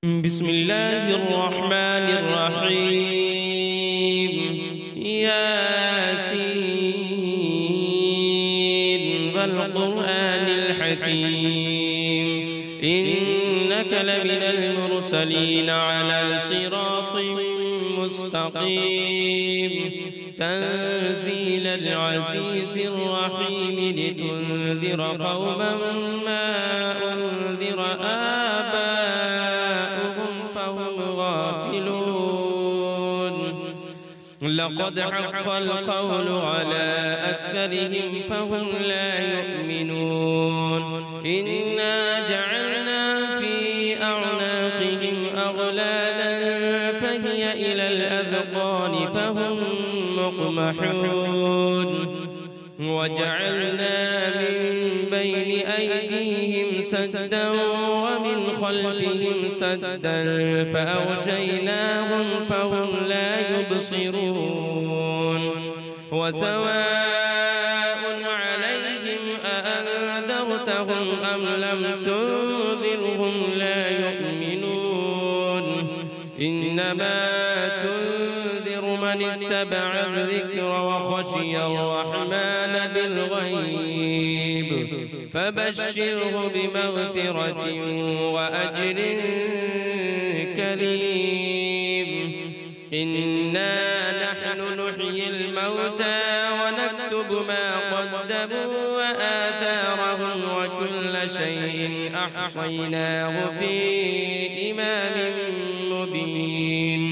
بسم الله الرحمن الرحيم. ياسين والقرآن الحكيم إنك لمن المرسلين على صراط مستقيم تنزيل العزيز الرحيم لتنذر قوما ما أنذر آباؤهم فهم غافلون. لقد حق القول على أكثرهم فهم لا يؤمنون. إنا جعلنا في أعناقهم أغلالا فهي إلى الأذقان فهم مقمحون. وجعلنا من بين أيديهم سدا ومن خلفهم سدا فأغشيناهم فهم لا يبصرون. وسواء عليهم أأنذرتهم أم لم تنذرهم لا يؤمنون. إنما تنذر من اتبع الذكر وخشي الرحمن بالغيب فبشره بمغفرة وأجر كريم. إنا نحن نحيي الموتى ونكتب ما قدموا وآثارهم وكل شيء أحصيناه في إمام مبين.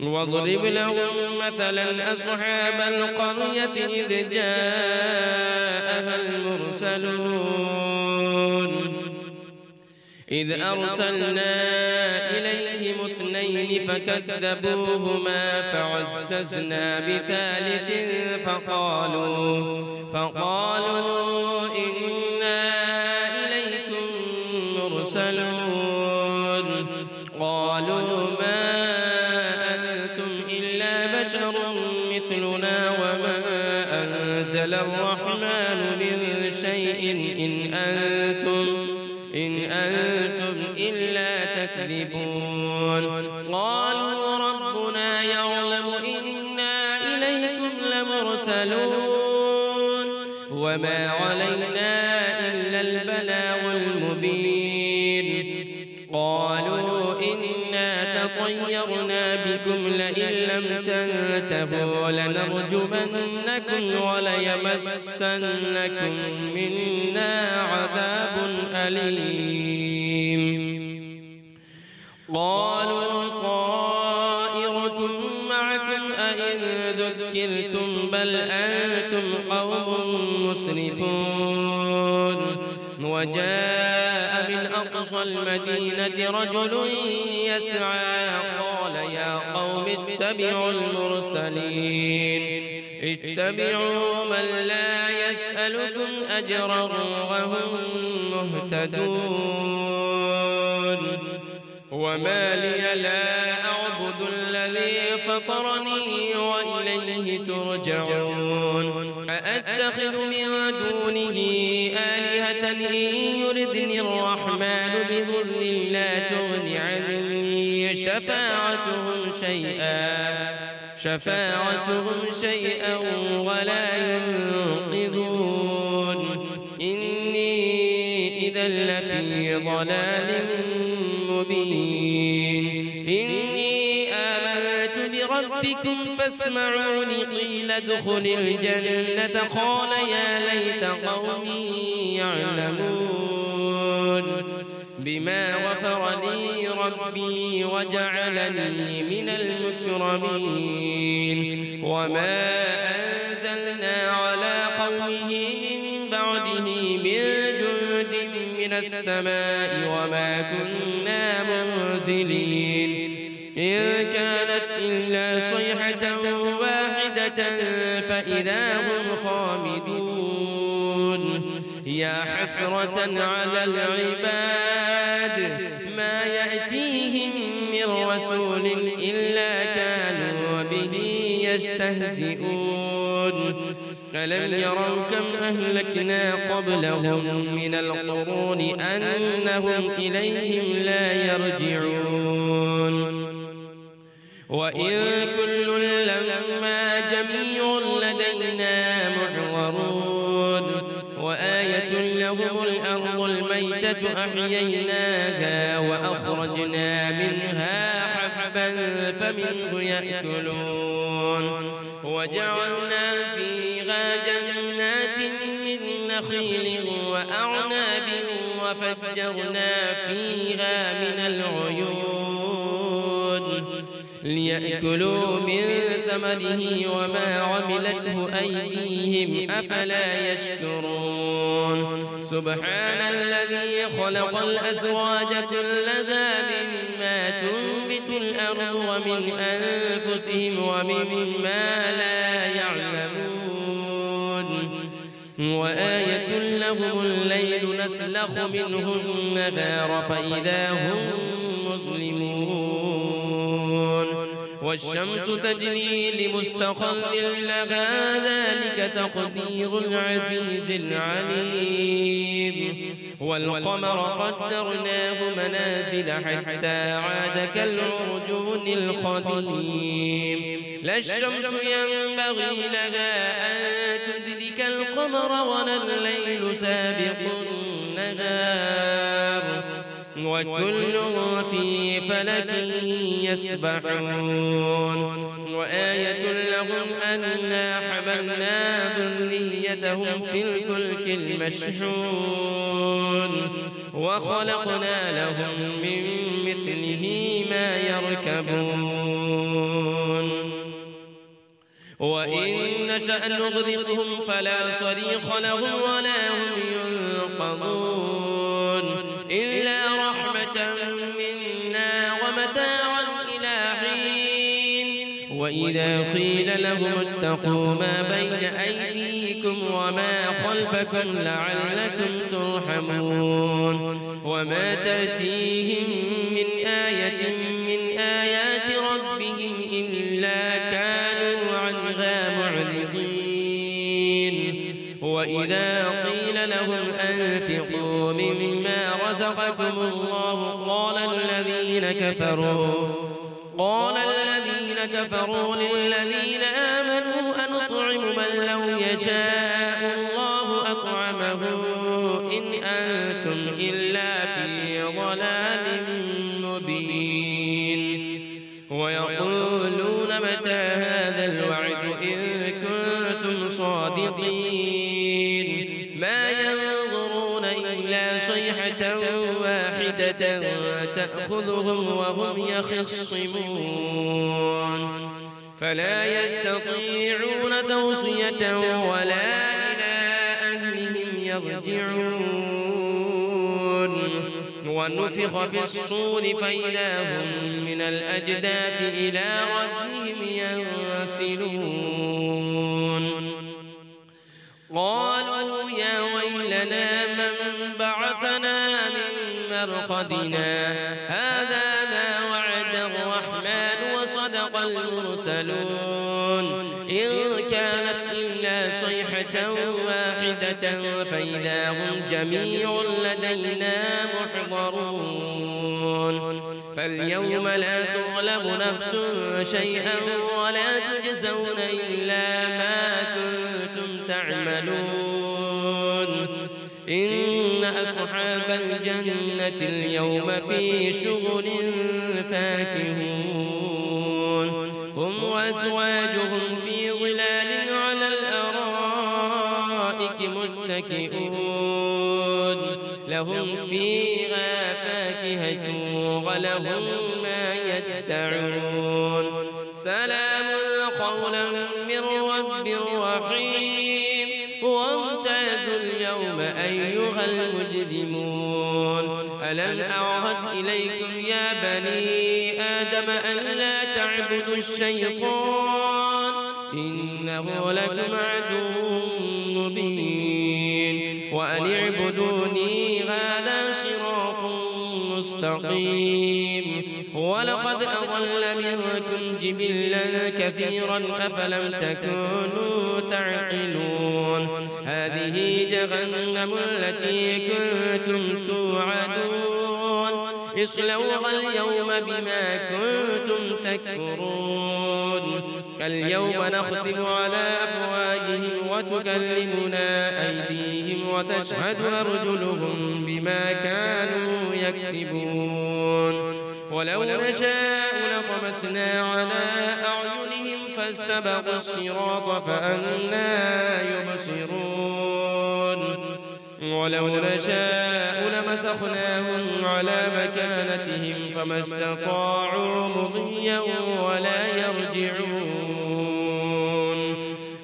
واضرب لهم مثلا أصحاب القرية إذ جاءها المرسلون إذ أرسلنا إليهم اثنين فكذبوهما فعززنا بثالث فقالوا إنا إليكم مرسلون. قالوا ما أنتم إلا بشر مثلنا وما أنزل الرحمن من شيء إن أنتم إلا تكذبون. قالوا ربنا يعلم إنا إليكم لمرسلون وما علينا إلا البلاغ المبين. قالوا إنا تطيرنا بكم لئن لم تنتهوا لنرجمنكم وليمسنكم منا عذاب أليم. قالوا طائركم معكم أئن ذكرتم بل أنتم قوم مسرفون. وجاء من أقصى المدينة رجل يسعى قال يا قوم اتبعوا المرسلين اتبعوا من لا يسألكم أجرا وهم مهتدون. وما لي لا أعبد الذي فطرني وإليه ترجعون. أأتخذ من دونه آلهة إن يردني الرحمن بضر لا تغن عني شفاعتهم شيئا ولا ينقذون. إني إذا لفي ضلال مبين. إني آمنت بربكم فاسمعوني قيل ادخل الجنة قال يا ليت قومي يعلمون بما غفر لي ربي وجعلني من المكرمين. وما أنزلنا على قومه من بعده من جند من السماء وما كنا منزلين. إن كانت إلا صيحة واحدة فإذا هم خامدون. يا حسرة على العباد ما يأتيهم من رسول إلا كانوا به يستهزئون. ألم يروا كم أهلكنا قبلهم من القرون أنهم إليهم لا يرجعون وإن كل لما جميع لدينا محضرون وآية لهم الأرض الميتة أحييناها وأخرجنا منها حبا فمنه يأكلون وجعلنا فيها جنات من نخيل وأعناب وفجرنا فيها من العيون ليأكلوا من ثمره وما عملته أيديهم أفلا يشكرون سبحان الذي خلق الأزواج كلها مما تنبت الأرض ومن أنفسهم ومما لا يعلمون وآية لهم الليل نسلخ منه النهار فإذا هم مظلمون والشمس تجري لمستقر لها ذلك تقدير العزيز العليم والقمر قدرناه منازل حتى عاد كالعرجون القديم لا الشمس ينبغي لها أن تدرك القمر ولا الليل سابق النهار وكل في فلك يسبحون وآية لهم أنا حملنا ذريتهم في الفلك المشحون وخلقنا لهم من مثله ما يركبون وإن نشأ نغرقهم فلا صريخ لهم ولا هم ينقذون إلا رحمة منا ومتاعا إلى حين وإذا قيل لهم اتقوا ما بين أيديكم وما خلفكم لعلكم ترحمون وما تأتيهم من آية من آيات ربهم إلا كانوا عنها معرضين وإذا قيل لهم أنفقوا مما رزقكم الله قال الذين كفروا للذين آمنوا أنطعم من لو يشاء الله أطعمه إن أنتم إلا في ضلال مبين ويقولون متى هذا الوعد إن كنتم صادقين ما ينظرون إلا صيحة واحدة تأخذهم وهم يخصمون فلا يستطيعون توصية ولا إلى أهلهم يرجعون ونفخ في الصور فإذا هم من الأجداث إلى ربهم ينسلون قالوا يا ويلنا من بعثنا من مرقدنا هذا ما وعد الرحمن وصدق المرسلون إن كانت إلا صيحة واحدة فإذا هم جميع لدينا محضرون فاليوم لا تظلم نفس شيئا ولا تجزون إلا ما كنتم تعملون إن أصحاب الجنة اليوم في شغل فاكهون هم وأزواجهم في ظلال على الأرائك متكئون لهم فيها فاكهة ولهم ما يدعون سلام قولا من رب رحيم وامتازوا اليوم أيها المجرمون ألم أعهد إليكم يا بني آدم ألا تعبدوا الشيطان إنه لكم عدو مبين وأن اعبدوني هذا صراط مستقيم ولقد أضل منكم جبلا كثيرا أفلم تكونوا تعقلون هذه جهنم التي كنتم توعدون اصلوها اليوم بما كنتم تكفرون اليوم نختم على أفواههم وتكلمنا أيديهم وتشهد أرجلهم بما كانوا يكسبون ولو نشاء لطمسنا على أعينهم فاستبقوا الصراط فأنى يبصرون ولو نشاء لمسخناهم على مكانتهم فما استطاعوا مضيا ولا يرجعون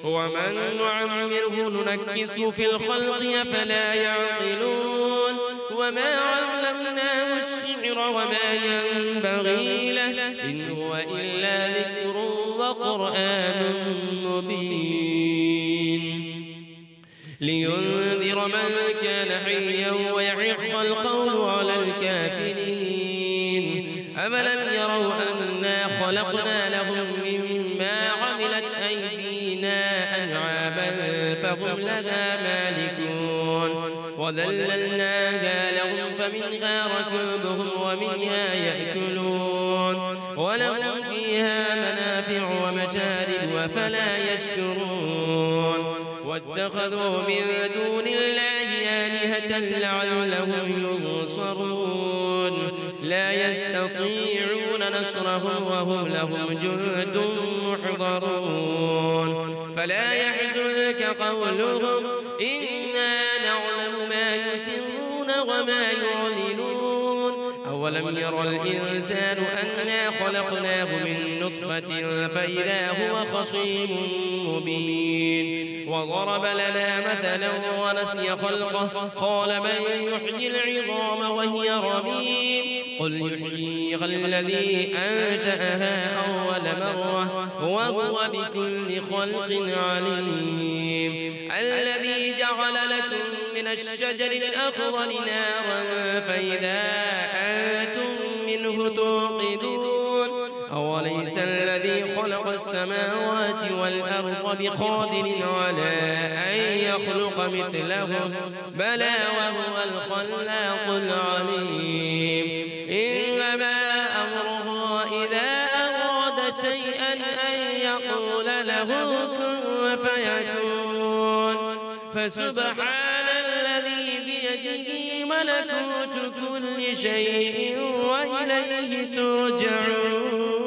ومن نعمره ننكسه في الخلق أفلا يعقلون وما علمناه الشعر وما ينبغي له إن هو إلا ذكر وقرآن مبين لينذر من كان حيا ويحق القول على الكافرين أفلم يروا أنا خلقنا لهم مما عملت أيدينا أنعاما فهم لها مالكون وذللناها لهم فمنها ركوبهم ومنها يأكلون ولهم فيها منافع ومشارب أفلا يشكرون واتخذوا من دون الله آلهة لعلهم ينصرون لا يستطيعون نصرهم وهم لهم جند محضرون فلا يحزنك قولهم إنا نعلم ما يسرون وما يعلنون أولم ير الإنسان أنا خلقناه من نطفة فإذا هو خصيم مبين وضرب لنا مثلا ونسي خلقه قال من يحيي العظام وهي رميم قل يحييها الذي أنشأها أول مرة وهو بكل خلق عليم الذي جعل لكم من الشجر الأخضر نارا فإذا أنتم منه توقدون أوليس الذي خلق السماوات والأرض بقادر على أن يخلق مثلهم بلى وهو الخلاق العليم إنما أمره إذا أراد شيئا أن يقول له كن فيكون فسبحان الذي بيده ملكوت كل شيء وإليه ترجعون